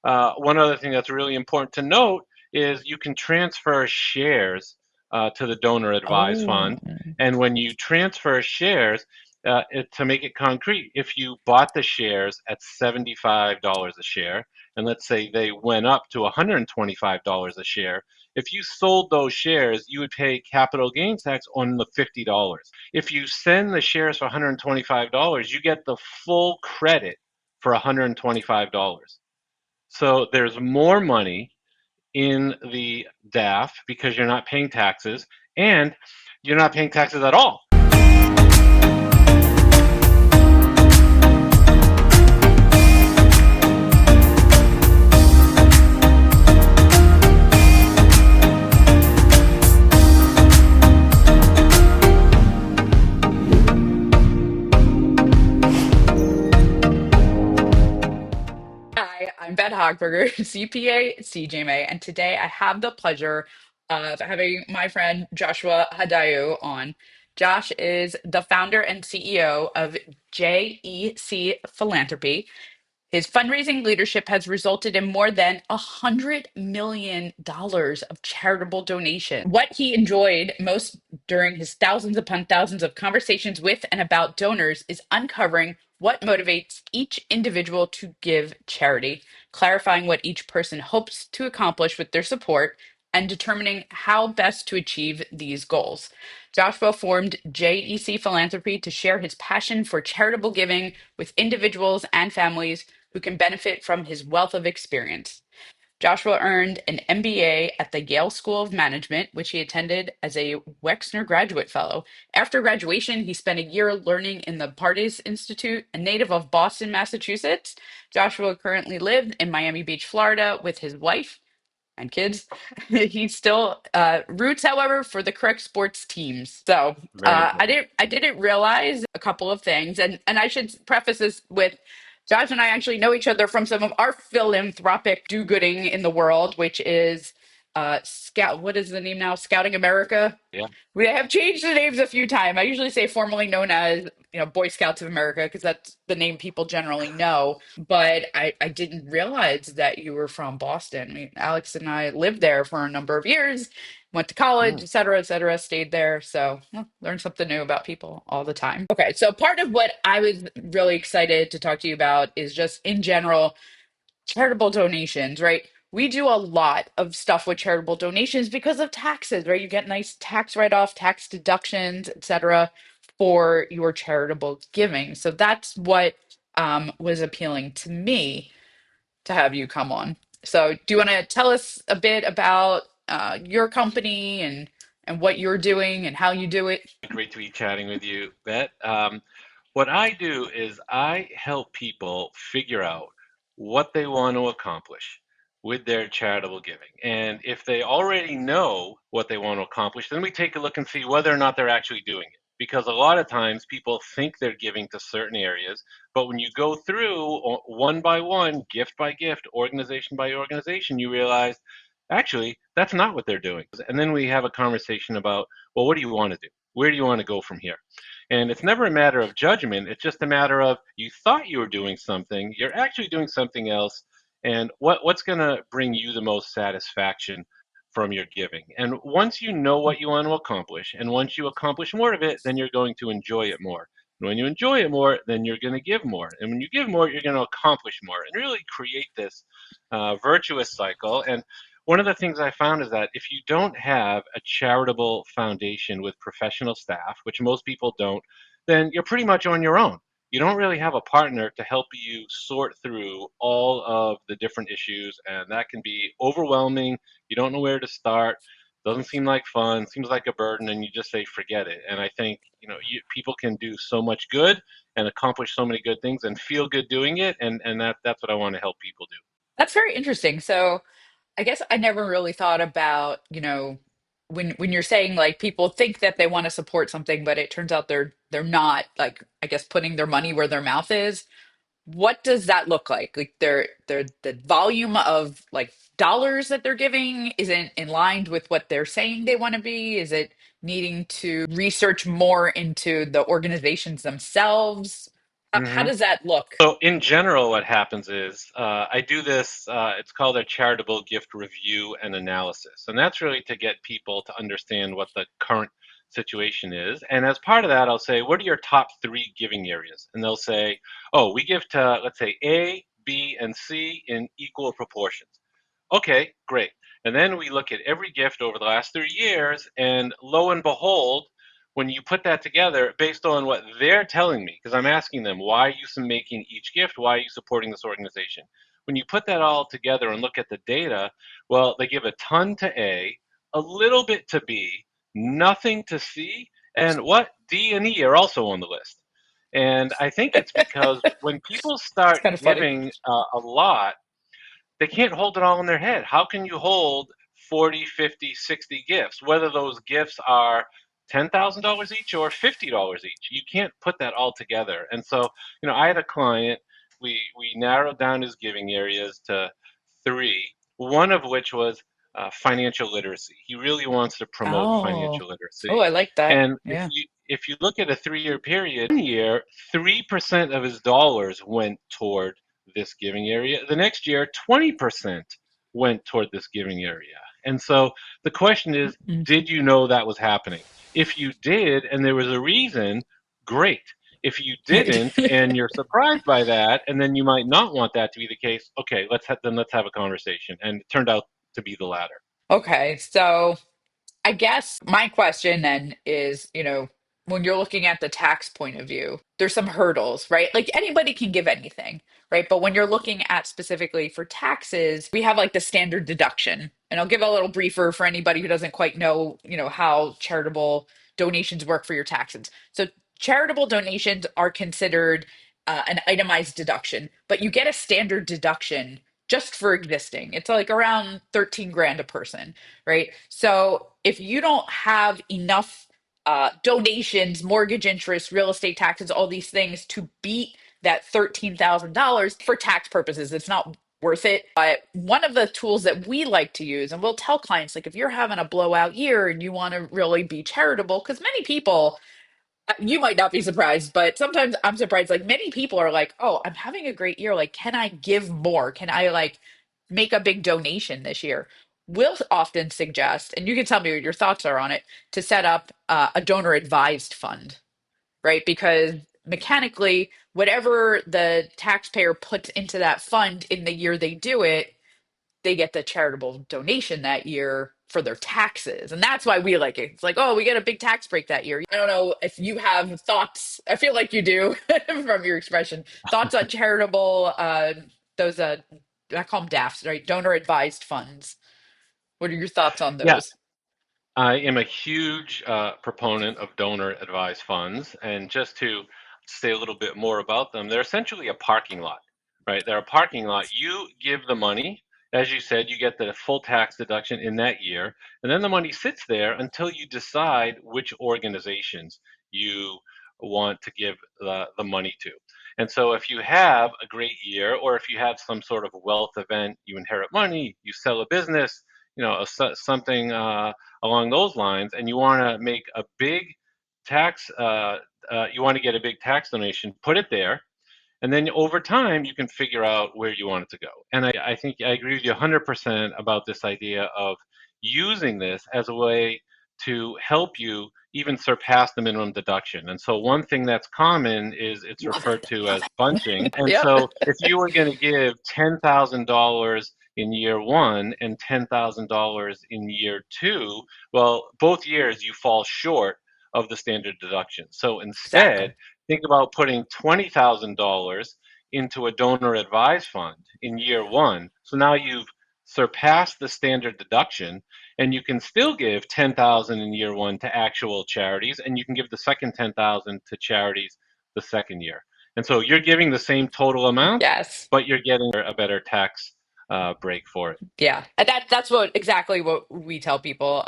One other thing that's really important to note is you can transfer shares to the donor advised Oh, fund. And when you transfer shares, to make it concrete, if you bought the shares at $75 a share, and let's say they went up to $125 a share, if you sold those shares, you would pay capital gains tax on the $50. If you send the shares for $125, you get the full credit for $125. So there's more money in the DAF because you're not paying taxes, and you're not paying taxes at all. hi, I'm Ben Hogberger, CPA, CGMA, and today I have the pleasure of having my friend Joshua Chadajo on. Josh is the founder and CEO of JEC Philanthropy. His fundraising leadership has resulted in more than $100 million of charitable donations. What he enjoyed most during his thousands upon thousands of conversations with and about donors is uncovering what motivates each individual to give charity, clarifying what each person hopes to accomplish with their support, and determining how best to achieve these goals. Joshua formed JEC Philanthropy to share his passion for charitable giving with individuals and families who can benefit from his wealth of experience. Joshua earned an MBA at the Yale School of Management, which he attended as a Wexner Graduate Fellow. After graduation, he spent a year learning in the Pardes Institute, a native of Boston, Massachusetts. Joshua currently lives in Miami Beach, Florida, with his wife and kids. He still roots, however, for the correct sports teams. So Very important. I didn't realize a couple of things, and I should preface this with Josh and I actually know each other from some of our philanthropic do-gooding in the world, which is Scout. What is the name now? Scouting America. Yeah. We have changed the names a few times. I usually say formerly known as, Boy Scouts of America, because that's the name people generally know. But I didn't realize that you were from Boston. I mean, Alex and I lived there for a number of years, went to college, Mm. et cetera, stayed there. So learn something new about people all the time. Okay, so part of what I was really excited to talk to you about is just in general charitable donations, right? We do a lot of stuff with charitable donations because of taxes, right? You get nice tax write-off, tax deductions, etc., for your charitable giving. So that's what was appealing to me to have you come on. So do you want to tell us a bit about your company and what you're doing and how you do it? Great to be chatting with you, Bet. What I do is I help people figure out what they want to accomplish with their charitable giving. And if they already know what they want to accomplish, then we take a look and see whether or not they're actually doing it. Because a lot of times people think they're giving to certain areas, but when you go through one by one, gift by gift, organization by organization, you realize actually that's not what they're doing. And then we have a conversation about, well, what do you want to do? Where do you want to go from here? And it's never a matter of judgment. It's just a matter of you thought you were doing something, you're actually doing something else. And what's going to bring you the most satisfaction from your giving? And once you know what you want to accomplish, and once you accomplish more of it, then you're going to enjoy it more. And when you enjoy it more, then you're going to give more. And when you give more, you're going to accomplish more and really create this virtuous cycle. And one of the things I found is that if you don't have a charitable foundation with professional staff, which most people don't, then you're pretty much on your own. You don't really have a partner to help you sort through all of the different issues, and that can be overwhelming. You don't know where to start. Doesn't seem like fun, seems like a burden, and you just say forget it. And I think people can do so much good and accomplish so many good things and feel good doing it, and that's what I want to help people do. That's very interesting. So I guess I never really thought about, when you're saying like people think that they want to support something, but it turns out they're not, like, I guess, putting their money where their mouth is. What does that look like? Like their the volume of like dollars that they're giving isn't in line with what they're saying they want to be? Is it needing to research more into the organizations themselves? How Hmm. does that look? So in general, what happens is I do this. It's called a charitable gift review and analysis, and that's really to get people to understand what the current situation is. And as part of that, I'll say, what are your top three giving areas? And they'll say, oh, we give to, let's say, A, B, and C in equal proportions. Okay, great. And then we look at every gift over the last 30 years, and lo and behold, when you put that together based on what they're telling me, because I'm asking them, why are you making each gift? Why are you supporting this organization? When you put that all together and look at the data, well, they give a ton to a little bit to B, nothing to C, and what? D and E are also on the list. And I think it's because when people It's start kind of funny. giving a lot, they can't hold it all in their head. How can you hold 40, 50, 60 gifts, whether those gifts are $10,000 each or $50 each? You can't put that all together. And so, I had a client, we narrowed down his giving areas to three, one of which was financial literacy. He really wants to promote Oh, financial oh, literacy. I like that. And if Yeah. you look at a 3-year period, 1 year, 3% of his dollars went toward this giving area. The next year, 20% went toward this giving area. And so the question is, Mhm. did you know that was happening? If you did and there was a reason, great. If you didn't and you're surprised by that, and then you might not want that to be the case, okay, let's have a conversation. And it turned out to be the latter. Okay, so I guess my question then is, when you're looking at the tax point of view, there's some hurdles, right? Like anybody can give anything, right? But when you're looking at specifically for taxes, we have like the standard deduction. And I'll give a little briefer for anybody who doesn't quite know, how charitable donations work for your taxes. So charitable donations are considered an itemized deduction, but you get a standard deduction just for existing. It's like around 13 grand a person, right? So if you don't have enough donations, mortgage interest, real estate taxes, all these things to beat that $13,000 for tax purposes, it's not worth it. But one of the tools that we like to use, and we'll tell clients, like if you're having a blowout year and you want to really be charitable, because many people, you might not be surprised, but sometimes I'm surprised. Like many people are like, "Oh, I'm having a great year. Like, can I give more? Can I like make a big donation this year?" We'll often suggest, and you can tell me what your thoughts are on it, to set up a donor advised fund, right? Because mechanically, whatever the taxpayer puts into that fund in the year they do it, they get the charitable donation that year for their taxes. And that's why we like it. It's like, oh, we get a big tax break that year. I don't know if you have thoughts. I feel like you do from your expression. Thoughts on charitable, those, I call them DAFs, right? Donor advised funds. What are your thoughts on Yeah, those? I am a huge proponent of donor advised funds. And just to say a little bit more about them, they're essentially a parking lot, right? They're a parking lot. You give the money, as you said, you get the full tax deduction in that year. And then the money sits there until you decide which organizations you want to give the money to. And so if you have a great year, or if you have some sort of wealth event, you inherit money, you sell a business, something along those lines, and you want to make a big tax, you want to get a big tax donation, put it there, and then over time you can figure out where you want it to go. And I think I agree with you 100% about this idea of using this as a way to help you even surpass the minimum deduction. And so one thing that's common is it's Love referred it. to as bunching. And Yep. so if you were going to give $10,000 in year one and $10,000 in year two, well, both years you fall short of the standard deduction. So Exactly. instead, think about putting $20,000 into a donor advised fund in year one. So now you've surpassed the standard deduction, and you can still give 10,000 in year one to actual charities, and you can give the second 10,000 to charities the second year. And so you're giving the same total amount, Yes. but you're getting a better tax break for it. Yeah, and that's what exactly what we tell people.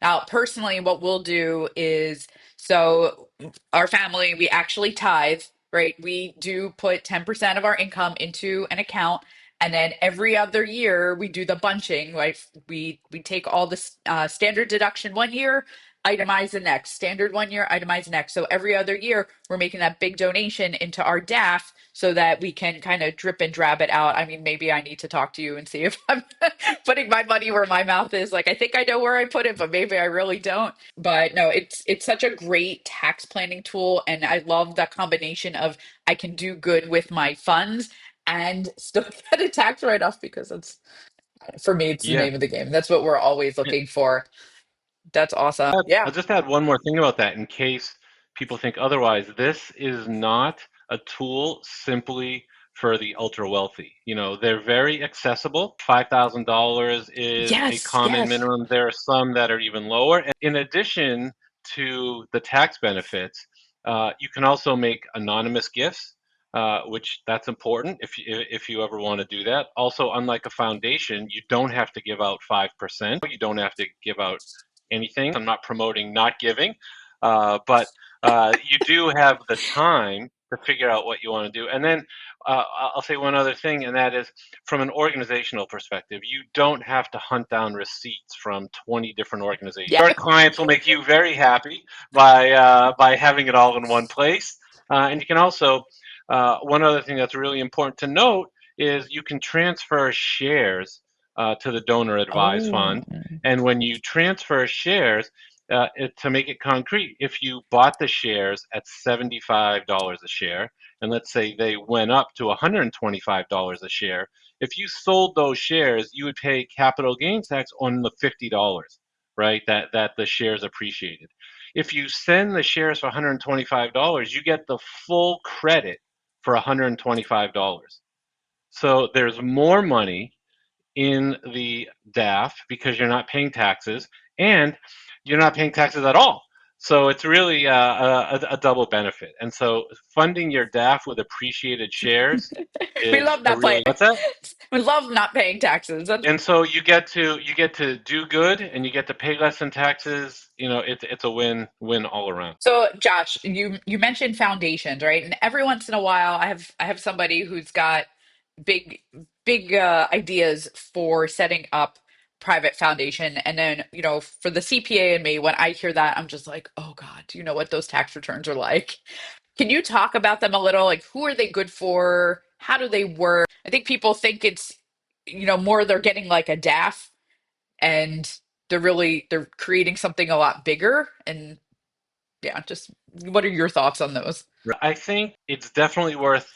Now, personally, what we'll do is, so our family, we actually tithe, right? We do put 10% of our income into an account, and then every other year we do the bunching, right? We take all the standard deduction one year, itemize the next, standard 1 year, itemize the next. So every other year, we're making that big donation into our DAF so that we can kind of drip and drab it out. I mean, maybe I need to talk to you and see if I'm putting my money where my mouth is. Like, I think I know where I put it, but maybe I really don't. But no, it's such a great tax planning tool, and I love that combination of I can do good with my funds and still get a tax write-off because it's for me, it's the Yeah. name of the game. That's what we're always looking for. That's awesome. I'll Yeah. just add one more thing about that in case people think otherwise. This is not a tool simply for the ultra wealthy. You know, they're very accessible. $5,000 is a Yes, common yes. minimum. There are some that are even lower. And in addition to the tax benefits, you can also make anonymous gifts. Which that's important if you ever want to do that. Also, unlike a foundation, you don't have to give out 5%. You don't have to give out anything. I'm not promoting not giving, but you do have the time to figure out what you want to do. And then I'll say one other thing, and that is from an organizational perspective, you don't have to hunt down receipts from 20 different organizations. Your Yep. clients will make you very happy by having it all in one place. And you can also, one other thing that's really important to note is you can transfer shares to the donor advised Oh, fund. And when you transfer shares, to make it concrete, if you bought the shares at $75 a share, and let's say they went up to $125 a share, if you sold those shares, you would pay capital gains tax on the $50, right? That the shares appreciated. If you send the shares for $125, you get the full credit for $125. So there's more money in the DAF because you're not paying taxes and you're not paying taxes at all. So it's really a double benefit. And so funding your DAF with appreciated shares we is love a not paying. really what's that? We love not paying taxes. That's And so you get to do good and you get to pay less in taxes. You know, it's a win all around. so, Josh, you mentioned foundations, right? And every once in a while, I have somebody who's got big big ideas for setting up private foundation, and then for the CPA and me, when I hear that, I'm just like, oh God, do you know what those tax returns are like? Can you talk about them a little? Like, who are they good for? How do they work? I think people think it's more they're getting like a DAF, and they're creating something a lot bigger. And yeah, just what are your thoughts on those? I think it's definitely worth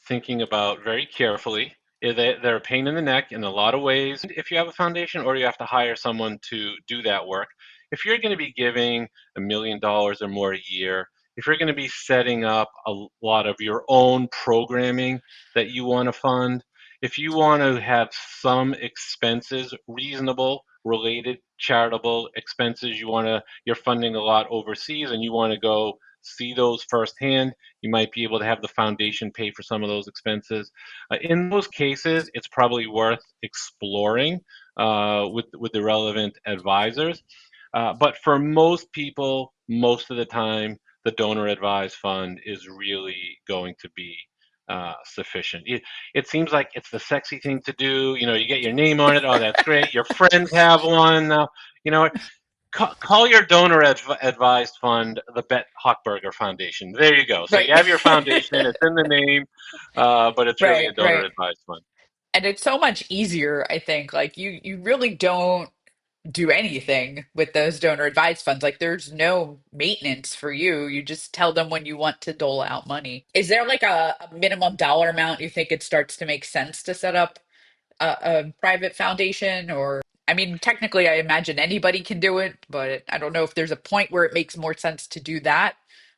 thinking about very carefully. They're a pain in the neck in a lot of ways. If you have a foundation or you have to hire someone to do that work, if you're going to be giving $1 million or more a year, if you're going to be setting up a lot of your own programming that you want to fund, if you want to have some expenses, reasonable, related, charitable expenses, you're funding a lot overseas and you want to go see those firsthand. You might be able to have the foundation pay for some of those expenses. In those cases, it's probably worth exploring with the relevant advisors. But for most people, most of the time, the donor advised fund is really going to be sufficient. It seems like it's the sexy thing to do. You know, you get your name on it. Oh, that's great. Your friends have one. You know, call your donor advised fund the Bet Hochberger Foundation. There you go. So Right. you have your foundation, it's in the name, but it's really Right, a donor right. advised fund. And it's so much easier, I think. Like you really don't do anything with those donor advised funds. Like there's no maintenance for you. You just tell them when you want to dole out money. Is there like a minimum dollar amount you think it starts to make sense to set up a private foundation? Or I mean, technically I imagine anybody can do it, but I don't know if there's a point where it makes more sense to do that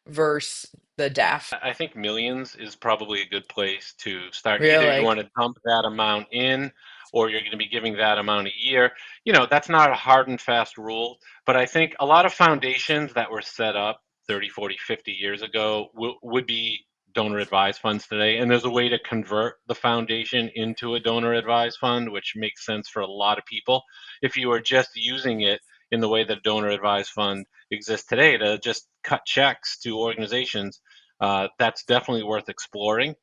versus the DAF. I think millions is probably a good place to start. Either you Really? want to dump that amount in or you're going to be giving that amount a year. You know, that's not a hard and fast rule, but I think a lot of foundations that were set up 30, 40, 50 years ago would be donor advised funds today. And there's a way to convert the foundation into a donor advised fund, which makes sense for a lot of people. If you are just using it in the way that a donor advised fund exists today to just cut checks to organizations, that's definitely worth exploring,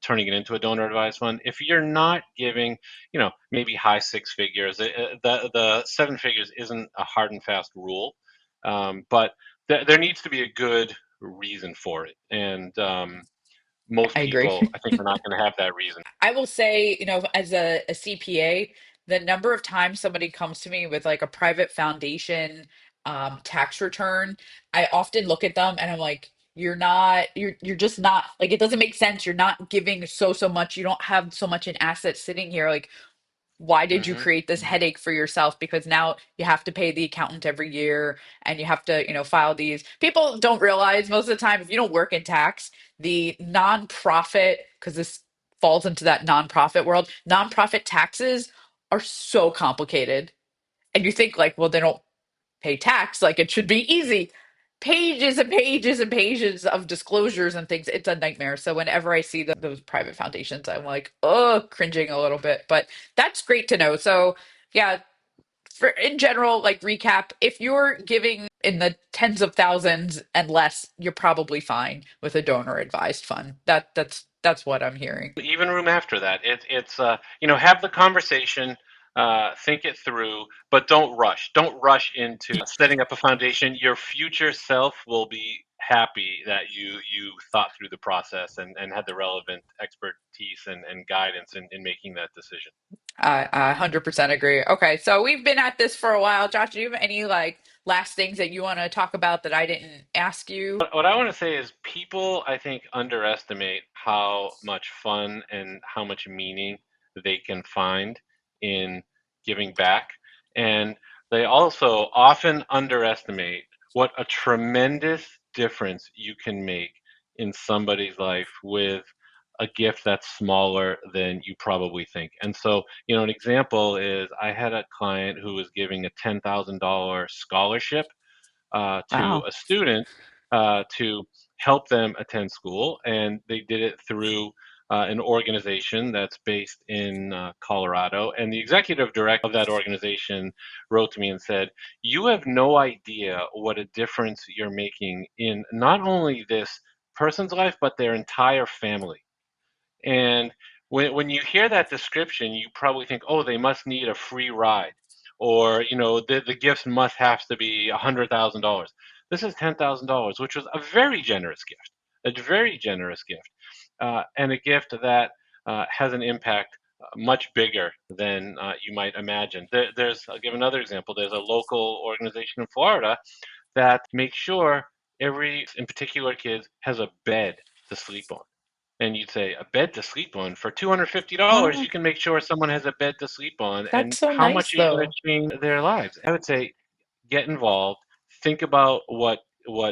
turning it into a donor advised fund. If you're not giving, maybe high six figures, the seven figures isn't a hard and fast rule. But there needs to be a good reason for it, and most I agree. people, I think, are not going to have that reason. I will say, as a CPA, the number of times somebody comes to me with like a private foundation tax return, I often look at them and I'm like, you're just not like it doesn't make sense. You're not giving so much. You don't have so much in assets sitting here. Like why did you Hmm. create this headache for yourself? Because now you have to pay the accountant every year and you have to, file these. People don't realize most of the time, if you don't work in tax, the nonprofit, because this falls into that nonprofit world, nonprofit taxes are so complicated. And you think, like, well, they don't pay tax, like it should be easy. Pages and pages and pages of disclosures and things. It's a nightmare. So whenever I see those private foundations, I'm like, oh, cringing a little bit. But that's great to know. So yeah, for in general, like recap, if you're giving in the tens of thousands and less, you're probably fine with a donor advised fund. That's what I'm hearing. Even room after that. It's have the conversation, think it through, but don't rush. Don't rush into setting up a foundation. Your future self will be happy that you thought through the process and had the relevant expertise and guidance in making that decision. I 100% agree. Okay, so we've been at this for a while. Josh, do you have any like last things that you want to talk about that I didn't ask you? What I want to say is people, I think, underestimate how much fun and how much meaning they can find in giving back. And they also often underestimate what a tremendous difference you can make in somebody's life with a gift that's smaller than you probably think. And so, an example is I had a client who was giving a $10,000 scholarship to Wow. a student to help them attend school, and they did it through an organization that's based in Colorado. And the executive director of that organization wrote to me and said, "You have no idea what a difference you're making in not only this person's life, but their entire family." And when you hear that description, you probably think, oh, they must need a free ride, or the gifts must have to be $100,000. This is $10,000, which was a very generous gift, a very generous gift, and a gift that has an impact much bigger than you might imagine. I'll give another example. There's a local organization in Florida that makes sure every, in particular kids, has a bed to sleep on. And you'd say, a bed to sleep on for $250, Oh, you can make sure someone has a bed to sleep on. And that's so how much nice are you going though. to change their lives? I would say, get involved. Think about what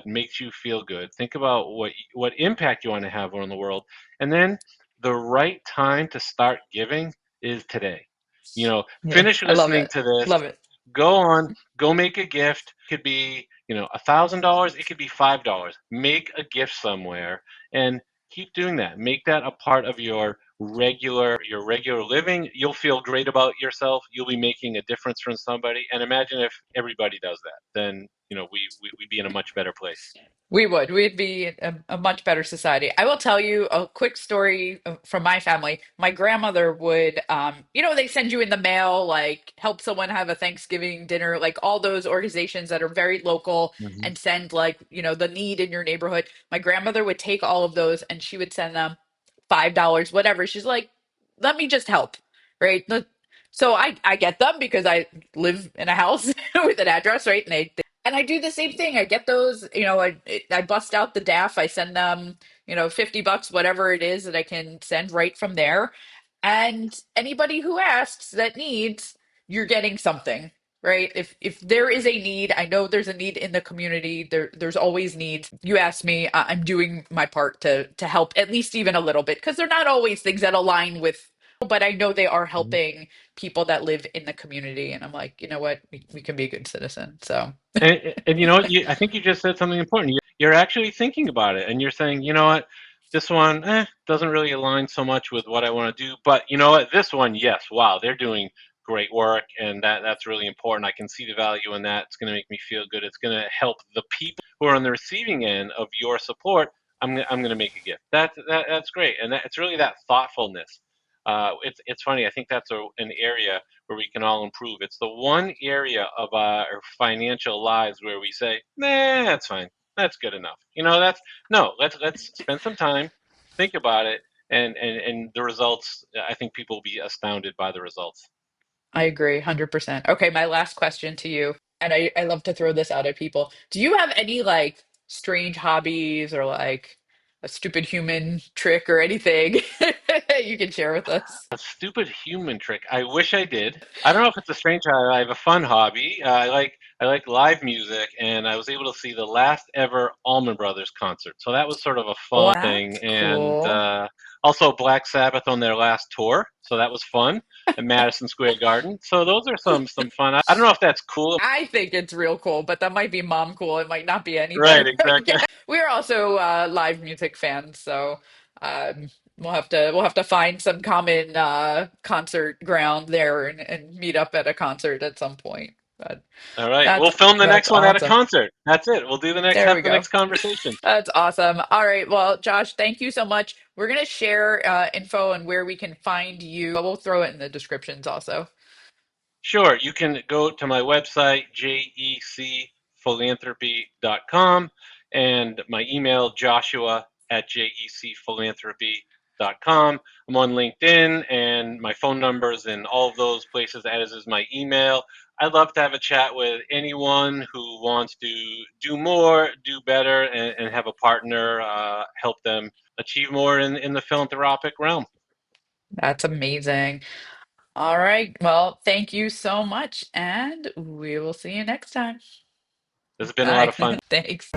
makes you feel good. Think about what impact you want to have on the world, and then the right time to start giving is today. Yeah, Finish I love listening it. to this. Love it. Go on, go make a gift. It could be, $1,000. It could be $5. Make a gift somewhere and keep doing that. Make that a part of your regular living. You'll feel great about yourself. You'll be making a difference for somebody. And imagine if everybody does that. Then, we'd be in a much better place. We would. We'd be a much better society. I will tell you a quick story from my family. My grandmother would, they send you in the mail, like help someone have a Thanksgiving dinner, like all those organizations that are very local Hmm. and send like, the need in your neighborhood. My grandmother would take all of those and she would send them $5, whatever. She's like, let me just help, right? So I get them because I live in a house with an address, right? And I do the same thing. I get those, I bust out the DAF. I send them, $50, whatever it is that I can send right from there. And anybody who asks that needs, you're getting something, right? If there is a need, I know there's a need in the community. There's always needs. You ask me, I'm doing my part to help at least even a little bit because they're not always things that align with, but I know they are helping people that live in the community. And I'm like, you know what? We can be a good citizen. So. And I think you just said something important. You're actually thinking about it, and you're saying, you know what, this one doesn't really align so much with what I want to do, but you know what, this one, yes, wow, they're doing great work, and that's really important. I can see the value in that. It's going to make me feel good. It's going to help the people who are on the receiving end of your support. I'm going to make a gift. That's great, and it's really that thoughtfulness It's funny. I think that's an area where we can all improve. It's the one area of our financial lives where we say, "Nah, that's fine. That's good enough." That's no. Let's spend some time, think about it, and the results. I think people will be astounded by the results. I agree 100%. Okay, my last question to you, and I love to throw this out at people. Do you have any like strange hobbies or like a stupid human trick or anything you can share with us? A stupid human trick. I wish I did. I don't know if it's a strange hobby. I have a fun hobby. I like live music, and I was able to see the last ever Allman Brothers concert. So that was sort of a Well, fun thing, that's and cool. also Black Sabbath on their last tour. So that was fun at Madison Square Garden. So those are some fun. I don't know if that's cool. I think it's real cool, but that might be mom cool. It might not be Right, anything. exactly. We're also live music fans, so um, we'll have to find some common concert ground there and meet up at a concert at some point. But All right, that's we'll film the that's next one at a awesome. concert. That's it. We'll do the next There have we the go. next conversation. That's awesome. All right. Well, Josh, thank you so much. We're gonna share info on where we can find you. We'll throw it in the descriptions also. Sure, you can go to my website, jecphilanthropy.com, and my email, joshua at jecphilanthropy.com. I'm on LinkedIn, and my phone number's in all of those places, as is my email. I'd love to have a chat with anyone who wants to do more, do better, and have a partner help them achieve more in the philanthropic realm. That's amazing. All right. Well, thank you so much, and we will see you next time. This has been a lot Bye. of fun. Thanks.